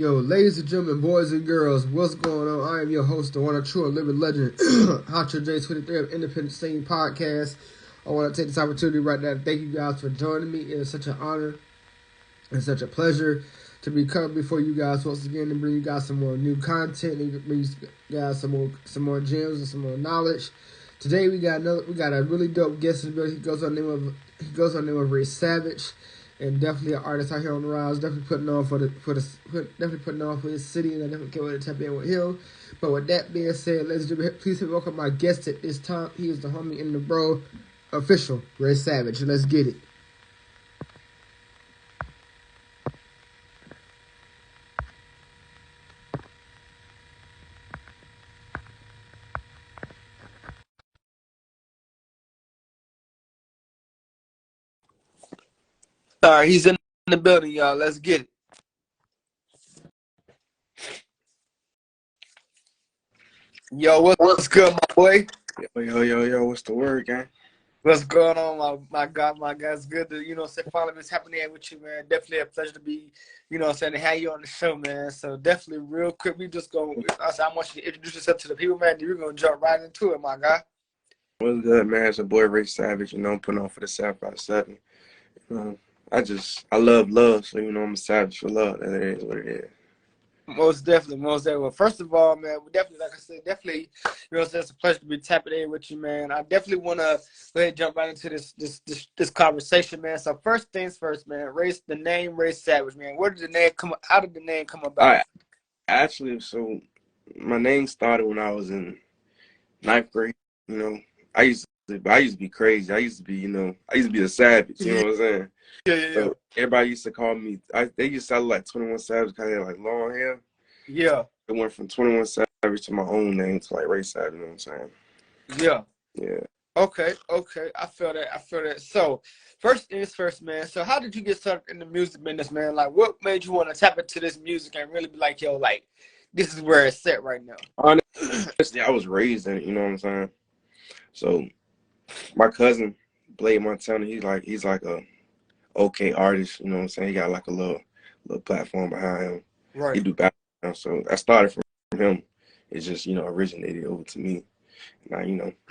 Yo, ladies and gentlemen, boys and girls, what's going on? I am your host, the one and true living legend, Hotcha J23 of Independent Scene Podcast. I want to take this opportunity right now to thank you guys for joining me. It is such an honor and such a pleasure to be coming before you guys once again and bring you guys some more new content and bring you guys some more gems and some more knowledge. Today we got a really dope guest in the building. He goes on the name of Ray Savage. And definitely an artist out here on the rise, definitely putting on for his city, and I definitely can't wait to tap in with him. But with that being said, ladies and gentlemen, please welcome my guest at this time. He is the homie in the bro official, Ray Savage. Let's get it. All right, he's in the building, y'all. Let's get it. Yo, what's good, my boy? Yo, what's the word, gang? What's going on, my God? It's good to, say, finally been happening here with you, man. Definitely a pleasure to be, saying to have you on the show, man. So definitely real quick, I want you to introduce yourself to the people, man. We're going to jump right into it, my guy. What's good, man? It's your boy Ray Savage, I'm putting on for the South by 7. I love, so, I'm a savage for love. That is what it is. Most definitely. Well, first of all, man, we definitely, like I said, it's a pleasure to be tapping in with you, man. I definitely want to go ahead and jump right into this conversation, man. So first things first, man. The name Ray Savage, man. Where did the name come? How did the name come about? All right. Actually, so my name started when I was in 9th grade. I used to be crazy. I used to be a savage. You know what I'm saying? Yeah. So everybody used to call me. They used to sound like 21 Savage because I had like long hair. Yeah. It went from 21 Savage to my own name to like Ray Savage. You know what I'm saying? Yeah. Yeah. Okay. I feel that. So first things first, man. So how did you get started in the music business, man? Like, what made you want to tap into this music and really be like, yo, like, this is where it's at right now? Honestly, I was raised in it. You know what I'm saying? So my cousin Blade Montana, he's like a okay artist, you know what I'm saying? He got like a little platform behind him. Right. He do back, so I started from him. It just, originated over to me. Now,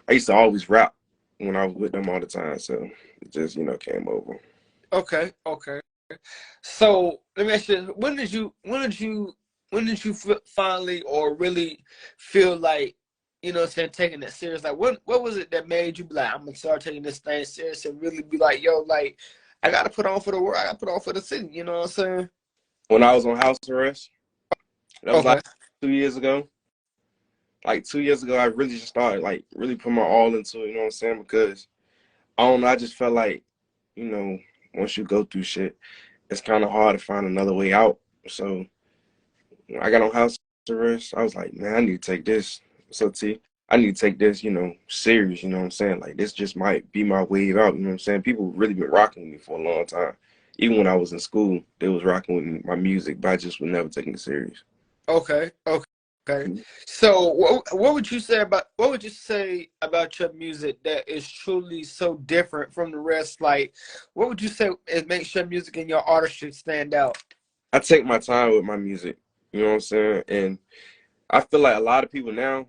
I used to always rap when I was with them all the time, so it just, came over. Okay. So let me ask you, when did you finally or really feel like, taking it serious? Like, what was it that made you be like, I'm gonna start taking this thing serious and really be like, yo, like, I gotta put on for the world, I gotta put on for the city, you know what I'm saying? When I was on house arrest, that was Okay. like 2 years ago. Like 2 years ago, I really just started like really put my all into it, you know what I'm saying? Because I don't know, I just felt like, once you go through shit, it's kind of hard to find another way out. So when I got on house arrest, I was like, man, I need to take this. So I need to take this, serious, you know what I'm saying? Like this just might be my wave out, you know what I'm saying? People really been rocking with me for a long time. Even when I was in school, they was rocking with me, my music, but I just was never taking it serious. Okay. So what would you say about your music that is truly so different from the rest? Like, what would you say it makes your music and your artistry stand out? I take my time with my music, you know what I'm saying? And I feel like a lot of people now,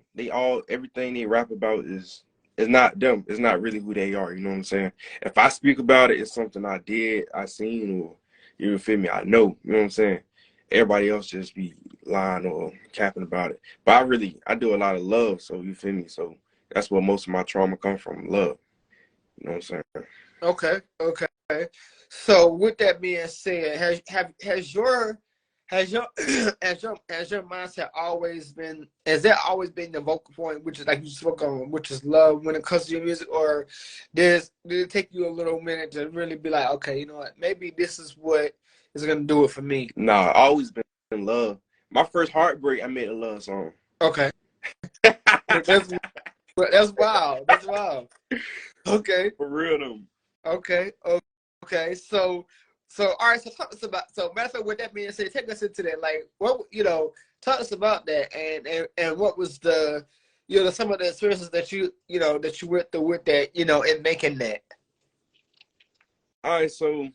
everything they rap about is not them. It's not really who they are, you know what I'm saying? If I speak about it, it's something I did, I seen, or you feel me, I know, you know what I'm saying? Everybody else just be lying or capping about it. But I do a lot of love, so you feel me? So that's where most of my trauma comes from, love. You know what I'm saying? Okay. So with that being said, has your has your mindset has that always been the vocal point, which is like you spoke on, which is love when it comes to your music, or did it take you a little minute to really be like, okay, you know what, maybe this is what is gonna do it for me? Nah, I always been in love. My first heartbreak, I made a love song. Okay. That's wild. Okay. For real though. Okay. So all right. So talk to us about. So matter of fact, with that being said, take us into that. Like, talk to us about that, and what was the, some of the experiences that that you went through with that, in making that. All right, so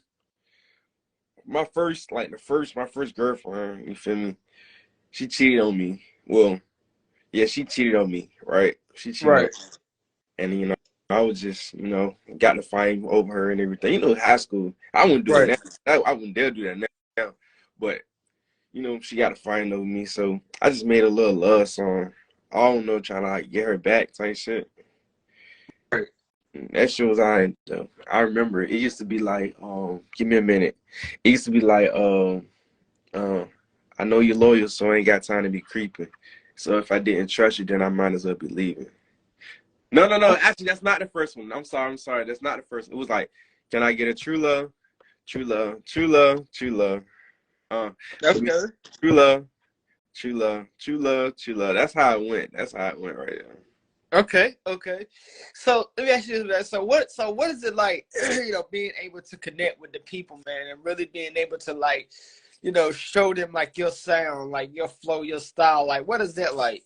my first girlfriend, you feel me? She cheated on me. Well, yeah, she cheated on me, right? She cheated on Right. me. And I was just, got to fight over her and everything. High school. I wouldn't do Right. that now. I wouldn't dare do that now. But, she got to fight over me. So I just made a little love song. I don't know, trying to like get her back type shit. Right. That shit was alright though. I remember it used to be like, give me a minute. It used to be like, I know you're loyal, so I ain't got time to be creeping. So if I didn't trust you, then I might as well be leaving. No. Actually, that's not the first one. I'm sorry. That's not the first one. It was like, can I get a true love, true love, true love, true love. That's good. True love, true love, true love, true love. That's how it went. That's how it went right there. Okay. So let me ask you this: so what is it like? Being able to connect with the people, man, and really being able to like, show them like your sound, like your flow, your style. Like, what is that like?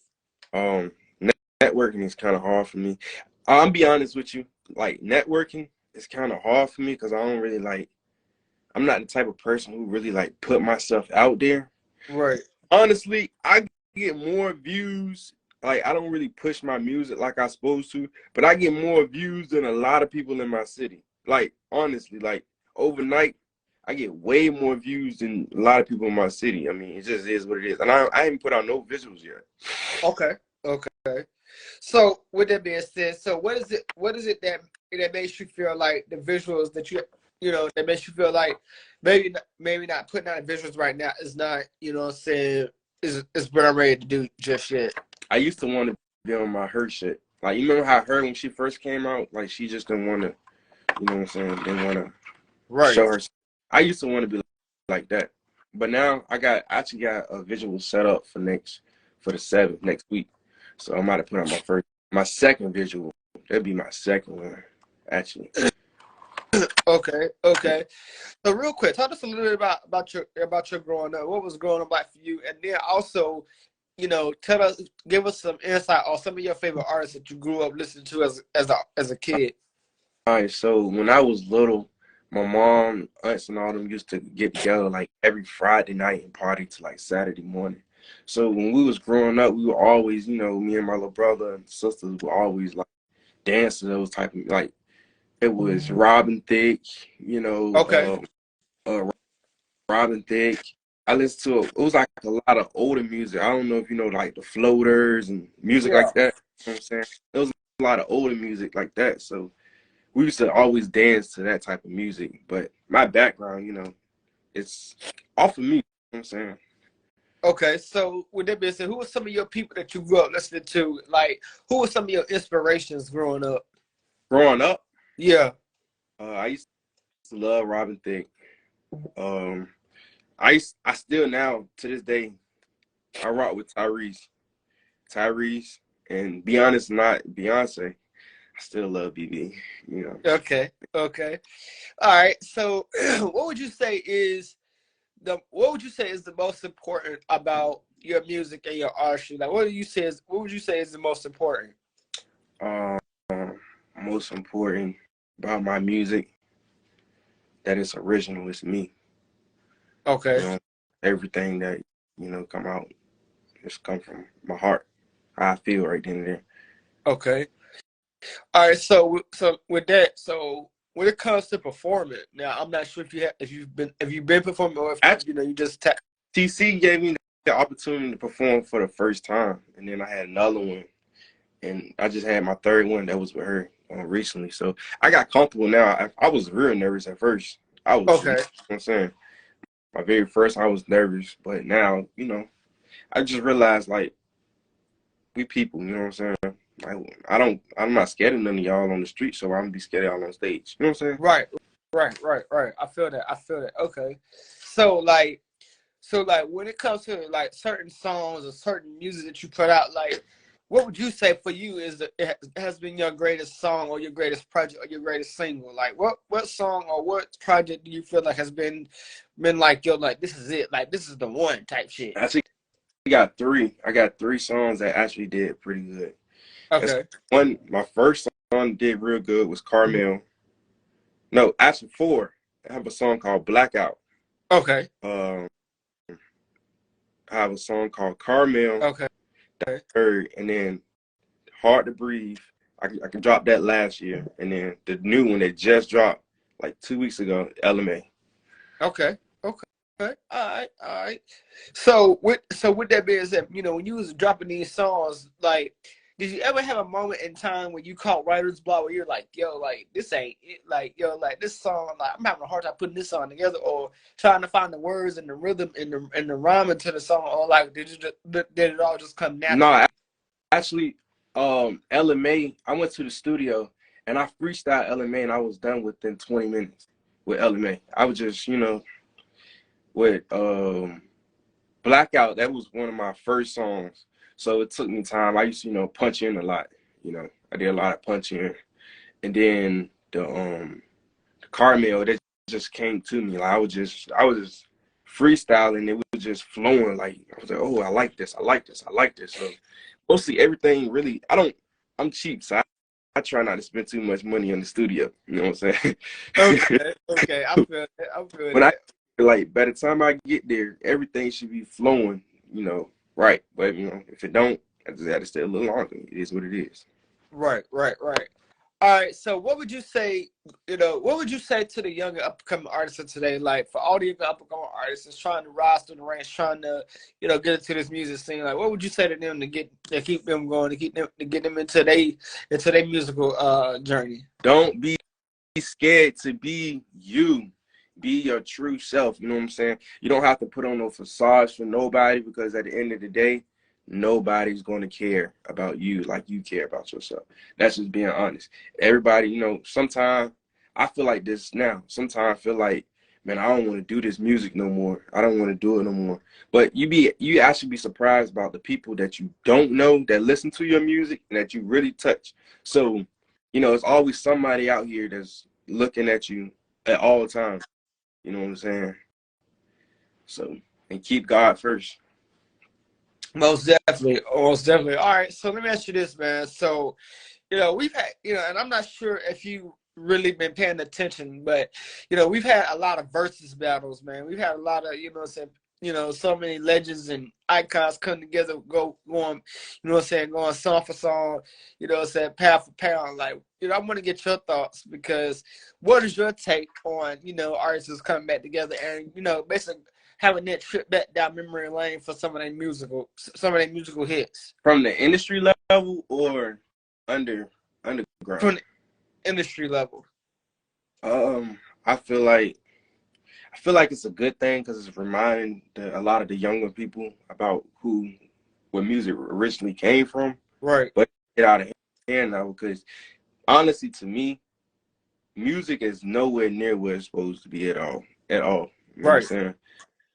Networking is kind of hard for me. I'll be honest with you. Like networking is kind of hard for me because I don't really like. I'm not the type of person who really like put myself out there. Right. Honestly, I get more views. Like I don't really push my music like I'm supposed to, but I get more views than a lot of people in my city. Like honestly, like overnight, I get way more views than a lot of people in my city. I mean, it just is what it is. And I haven't put out no visuals yet. Okay. So with that being said, so what is it that makes you feel like the visuals that that makes you feel like maybe not putting out visuals right now is not, what I'm saying, is what I'm ready to do just yet. I used to want to be on my her shit. Like you remember how her when she first came out, like she just didn't want to, you know what I'm saying, didn't want to show her. I used to want to be like that. But now I actually got a visual set up for the 7th next week. So I'm about to put out my second visual. That'd be my second one, actually. Okay. So real quick, talk to us a little bit about your growing up. What was growing up like for you, and then also, give us some insight on some of your favorite artists that you grew up listening to as a kid. All right. So when I was little, my mom, aunts, and all them used to get together like every Friday night and party till like Saturday morning. So when we was growing up, we were always, me and my little brother and sisters were always like dancing those type of like. It was Robin Thicke, Okay. Robin Thicke. I listened to it was like a lot of older music. I don't know if you know like the Floaters and music like that. You know what I'm saying? There was a lot of older music like that. So we used to always dance to that type of music. But my background, it's off of me. You know what I'm saying? Okay, so with that being said, who were some of your people that you grew up listening to? Like, who were some of your inspirations growing up? Growing up? Yeah. I used to love Robin Thicke. I still now to this day I rock with Tyrese, and be honest, not Beyonce. I still love BB. Okay. All right. So, what would you say is the most important about your music and your artistry? Like, what would you say is the most important? Most important about my music that it's original. It's me. Okay. Everything that come out just come from my heart. How I feel right then and there. Okay. All right. So with that, when it comes to performing, now I'm not sure if you've been performing or if Actually, you just TC gave me the opportunity to perform for the first time, and then I had another one, and I just had my third one that was with her recently. So I got comfortable now. I was real nervous at first. I was, okay. You know what I'm saying? My very first, I was nervous, but now, I just realized like we people, you know what I'm saying? I'm not scared of none of y'all on the street, so I'm gonna be scared of y'all on stage. You know what I'm saying? Right. I feel that. Okay. So like when it comes to like certain songs or certain music that you put out, like what would you say for you has been your greatest song or your greatest project or your greatest single? Like what song or what project do you feel like has been like you're like this is it, like this is the one type shit? Actually, I got three songs that actually did pretty good. Okay. My first song did real good was Carmel. No, actually four. I have a song called Blackout. Okay. Um, I have a song called Carmel Okay. that I heard, and then Hard to Breathe. I can drop that last year, and then the new one that just dropped like 2 weeks ago, LMA. Okay. Okay. Okay. All right. All right. So with that being said, when you was dropping these songs, like, did you ever have a moment in time when you caught writer's block where you're like, yo, like this ain't it, like, yo, like this song, like I'm having a hard time putting this song together, or trying to find the words and the rhythm and the rhyming to the song, or like did it all just come naturally? No, actually, LMA, I went to the studio and I freestyled LMA, and I was done within 20 minutes with LMA. I was just, with Blackout, that was one of my first songs. So it took me time. I used to, punch in a lot. I did a lot of punching. And then the Carmel, that just came to me. Like I was just freestyling. It was just flowing. Like I was like, oh, I like this. I like this. I like this. So mostly everything really, I'm cheap, so I try not to spend too much money in the studio. You know what I'm saying? Okay. Okay. I feel that. I feel When I that. like, by the time I get there, everything should be flowing, right. But if it don't, I just had to stay a little longer. It is what it is. Right. Right. Right. All right. So what would you say, what would you say to the younger upcoming artists of today? Like for all the younger upcoming artists that's trying to rise through the ranks, trying to, get into this music scene. Like what would you say to them to keep them going, to get them into their musical journey? Don't be scared to be you. Be your true self. You know what I'm saying? You don't have to put on no facades for nobody, because at the end of the day, nobody's going to care about you like you care about yourself. That's just being honest. Everybody, sometimes I feel like this now. Sometimes I feel like, man, I don't want to do this music no more. I don't want to do it no more. But you actually be surprised about the people that you don't know that listen to your music and that you really touch. So, it's always somebody out here that's looking at you at all times. You know what I'm saying? So, and keep God first. Most definitely. Most definitely. All right. So let me ask you this, man. So, we've had, and I'm not sure if you really been paying attention, but we've had a lot of versus battles, man. We've had a lot of, so many legends and icons come together, going, going song for song, pound for pound. Like, I want to get your thoughts, because what is your take on, artists coming back together and, basically having that trip back down memory lane for some of their musical hits From the industry level or underground? from the industry level. I feel like it's a good thing, because it's reminding a lot of the younger people about where music originally came from. Right. But get out of hand now, because honestly, to me, music is nowhere near where it's supposed to be at all. At all. You know what I'm Right. saying?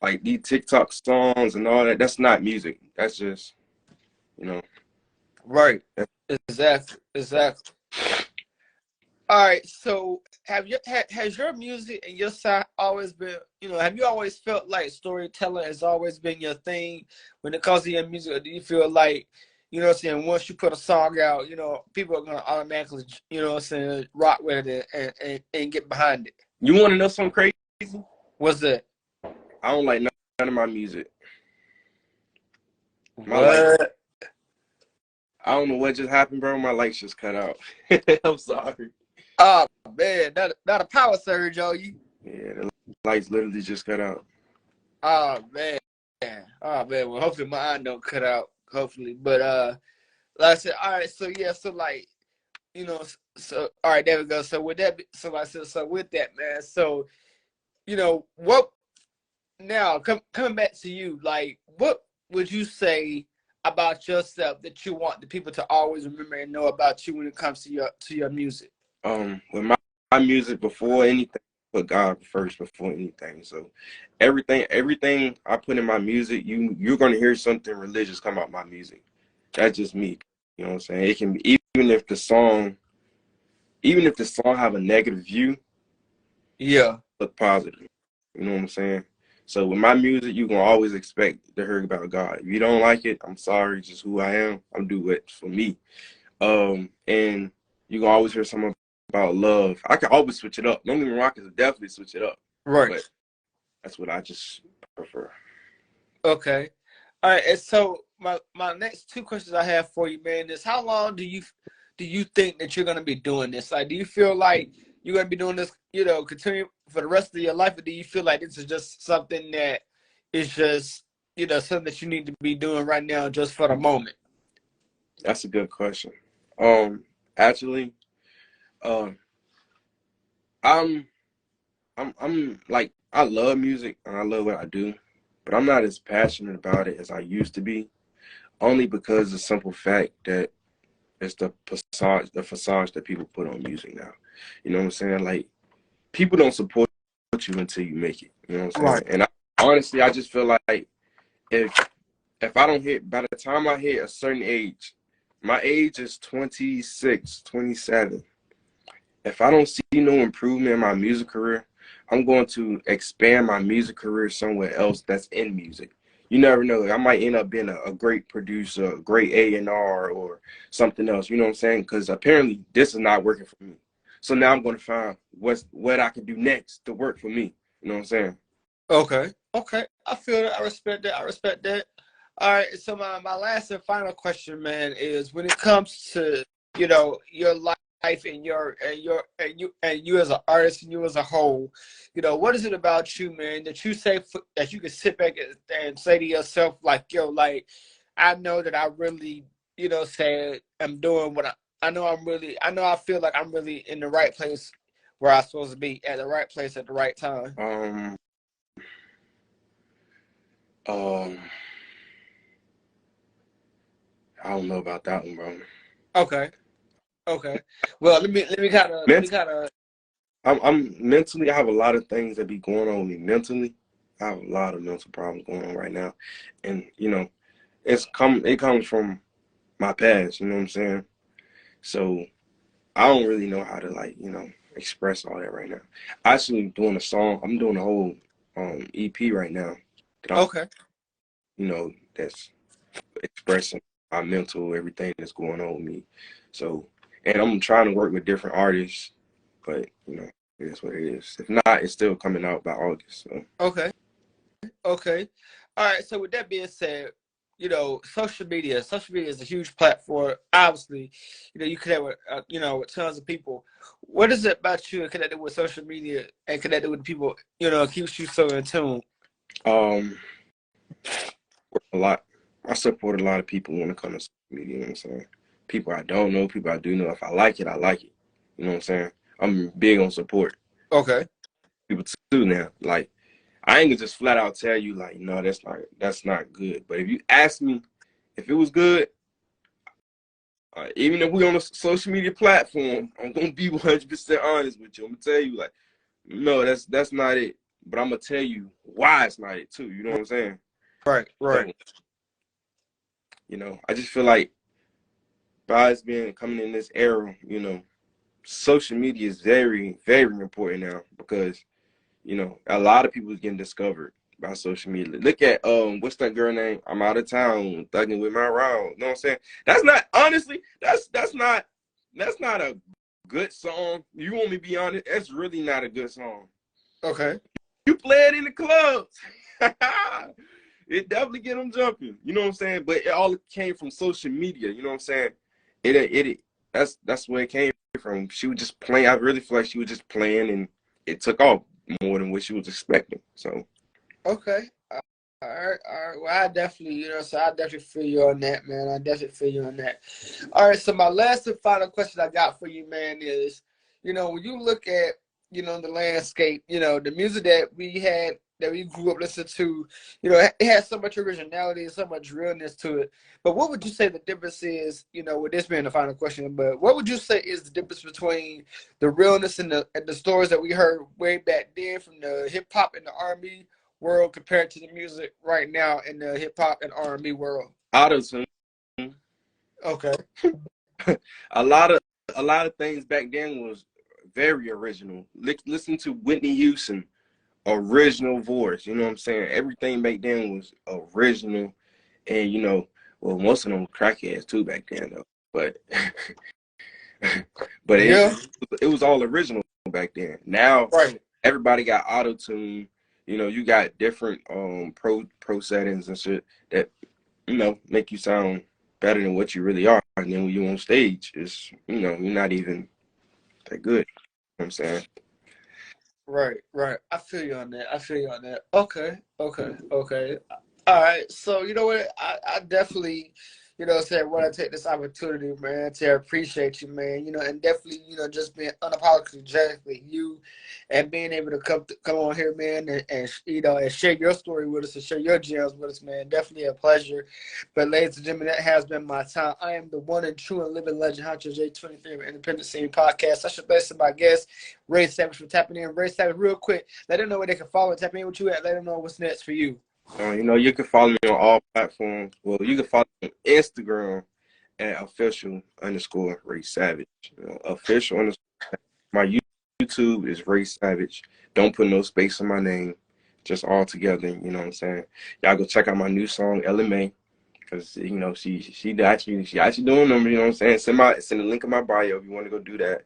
Like these TikTok songs and all that, that's not music. That's just, Right. Exactly. Exactly. All right. So has your music and your side always been, have you always felt like storytelling has always been your thing when it comes to your music? Or do you feel like, once you put a song out, people are gonna automatically, rock with it and get behind it? You want to know something crazy? What's that? I don't like none of my music. My lights, What? I don't know what just happened, bro. My lights just cut out. I'm sorry. Oh man, not a power surge on you. Yeah, the lights literally just cut out. Oh man. Oh man. Well, hopefully mine don't cut out. Hopefully, but like I said, all right. So yeah, so like, so all right, there we go. So with that, so like I said, so with that, man. So what now? Coming back to you, like, what would you say about yourself that you want the people to always remember and know about you when it comes to your music? With my music, before anything, put God first before anything. So everything I put in my music, you're gonna hear something religious come out my music. That's just me. You know what I'm saying? It can be, even if the song have a negative view, Yeah. look positive. You know what I'm saying? So with my music, you can always expect to hear about God. If you don't like it, I'm sorry, just who I am. I'm do it for me. And you can always hear something about love. I can always switch it up. Don't get me wrong, I can definitely switch it up. Right. But That's what I just prefer. Okay. All right. And so my next two questions I have for you, man, is how long do you think that you're gonna be doing this? Like, do you feel like you're gonna be doing this, continue for the rest of your life, or do you feel like this is just something that is just, something that you need to be doing right now just for the moment? That's a good question. Actually, um, I'm I'm like I love music and I love what I do, but I'm not as passionate about it as I used to be. Only because the simple fact that it's the facade that people put on music now. You know what I'm saying? Like people don't support you until you make it. You know what I'm saying? Right. And honestly, I just feel like if if I don't hit by the time I hit a certain age, my age is 26, 27. If I don't see no improvement in my music career, I'm going to expand my music career somewhere else that's in music. You never know. I might end up being a great producer, a great A&R or something else. You know what I'm saying? Because apparently this is not working for me. So now I'm going to find what I can do next to work for me. You know what I'm saying? Okay. Okay. I feel that. I respect that. I respect that. All right. So my last and final question, man, is when it comes to, your life and you as an artist and you as a whole, what is it about you, man, that you say that you can sit back and say to yourself, like, yo, like, I know that I really, say I'm doing what I know I feel like I'm really in the right place where I'm supposed to be at the right place at the right time. Um, um, I don't know about that one, bro. Okay. Okay. Well, let me Mentally, kind of. I'm mentally. I have a lot of things that be going on with me mentally. I have a lot of mental problems going on right now, and it comes from my past. You know what I'm saying? So I don't really know how to express all that right now. Actually, doing a song. I'm doing a whole EP right now that Okay. that's expressing my mental everything that's going on with me. So, and I'm trying to work with different artists, but it is what it is. If not, it's still coming out by August. So. Okay. Okay. All right. So with that being said, social media is a huge platform. Obviously, you connect with, with tons of people. What is it about you and connected with social media and connected with people, keeps you so in tune? Um, a lot. I support a lot of people when it comes to social media. You know what I'm saying? People I don't know, people I do know. If I like it, I like it. You know what I'm saying? I'm big on support. Okay. People too now. Like I ain't gonna just flat out tell you like, no, that's not good. But if you ask me if it was good, even if we on a social media platform, I'm gonna be 100% honest with you. I'm gonna tell you like, no, that's not it. But I'm gonna tell you why it's not it too. You know what I'm saying? Right. Right. So, I just feel like by us being coming in this era, social media is very, very important now because, a lot of people is getting discovered by social media. Look at what's that girl name? I'm out of town, thugging with my round. You know what I'm saying? That's not honestly, that's not a good song. You want me to be honest? That's really not a good song. Okay. You play it in the clubs. It definitely get them jumping. You know what I'm saying? But it all came from social media. You know what I'm saying? That's where it came from. She was just playing. I really feel like she was just playing, and it took off more than what she was expecting. So Okay. All right, all right. Well, I definitely, so I definitely feel you on that, man. I definitely feel you on that. All right, so my last and final question I got for you, man, is, when you look at, the landscape, the music that we grew up listening to, it has so much originality and so much realness to it. But what would you say the difference is, with this being the final question, but what would you say is the difference between the realness and the stories that we heard way back then from the hip hop and the R&B world compared to the music right now in the hip hop and R&B world? auto-tune, Okay. a lot of a lot of things back then was very original. Listen to Whitney Houston, original voice. You know what I'm saying? Everything back then was original, and well, most of them were crackheads too back then though. But but Yeah. it was all original back then. Now Right. everybody got auto tune. You know, you got different pro settings and shit that, you know, make you sound better than what you really are. And then when you on stage, it's, you know, you're not even that good. You know what I'm saying? Right, right. I feel you on that. I feel you on that. Okay, okay, okay. All right. So you know what? I definitely, you know, say want to take this opportunity, man, to appreciate you, man. You know, and definitely, you know, just being unapologetically you, and being able to come on here, man, and you know, and share your story with us and share your gems with us, man. Definitely a pleasure. But ladies and gentlemen, that has been my time. I am the one and true and living legend, Hunter J23 of Independent Scene Podcast. I should thank my guest, Ray Savage, for tapping in. Ray Savage, real quick, let them know where they can follow and tap in with you at. Let them know what's next for you. You know, you can follow me on all platforms. Well, you can follow me on Instagram at official_Ray Savage. You know, official underscore. My YouTube is Ray Savage. Don't put no space in my name. Just all together. You know what I'm saying? Y'all go check out my new song, LMA. Cause you know she actually doing them. You know what I'm saying? Send the link in my bio if you want to go do that.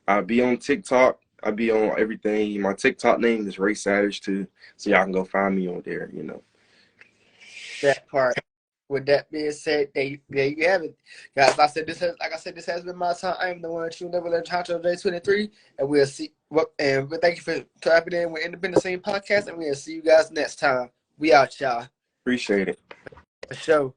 I'll be on TikTok. I'll be on everything. My TikTok name is Ray Savage too, so y'all can go find me on there. You know. That part. With that being said, there you have it, guys. Like I said, this has been my time. I am the one true never let Honcho J23, and we'll see. And thank you for tapping in with Independent Scene Podcast, and we'll see you guys next time. We out, y'all. Appreciate it. For sure.